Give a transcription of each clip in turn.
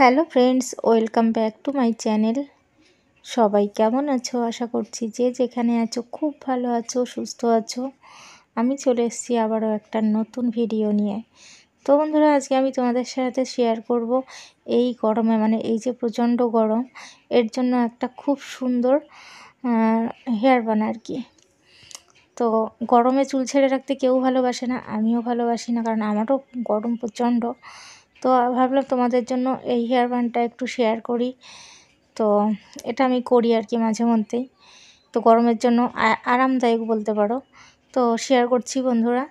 Hello friends, welcome back to my channel. সবাই কেমন আছো? আশা করছি যে যেখানে আছো খুব ভালো আছো, সুস্থ আছো। আমি চলে এসেছি আবারও একটা নতুন ভিডিও নিয়ে। তো বন্ধুরা, আজকে আমি তোমাদের সাথে শেয়ার করব এই গরমে, মানে এই যে প্রচণ্ড গরম, এর জন্য একটা খুব সুন্দর হেয়ার বান আর কি। তো গরমে চুল ছেড়ে রাখতে কেউ ভালোবাসে না, আমিও ভালোবাসি না, কারণ আমারও গরম প্রচণ্ড। তো ভাবলাম তোমাদের জন্য এই হেয়ার ব্যান্ডটা একটু শেয়ার করি। তো এটা আমি করি আর কি মাঝে মধ্যেই। তো গরমের জন্য আরামদায়ক বলতে পারো। তো শেয়ার করছি বন্ধুরা।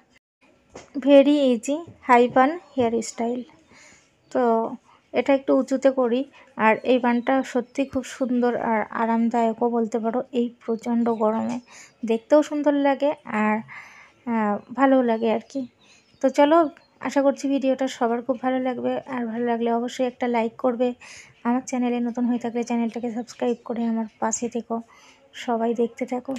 ভেরি ইজি হাই বান হেয়ার স্টাইল। তো এটা একটু উঁচুতে করি, আর এই বানটা সত্যি খুব সুন্দর আর আরামদায়কও বলতে পারো। এই প্রচণ্ড গরমে দেখতেও সুন্দর লাগে আর ভালোও লাগে আর কি। তো চলো, আশা করছি ভিডিওটা সবার খুব ভালো লাগবে, আর ভালো লাগলে অবশ্যই একটা লাইক করবে। আমার চ্যানেলে নতুন হয়ে থাকলে চ্যানেলটাকে সাবস্ক্রাইব করে আমার পাশে থেকো, সবাই দেখতে থাকো।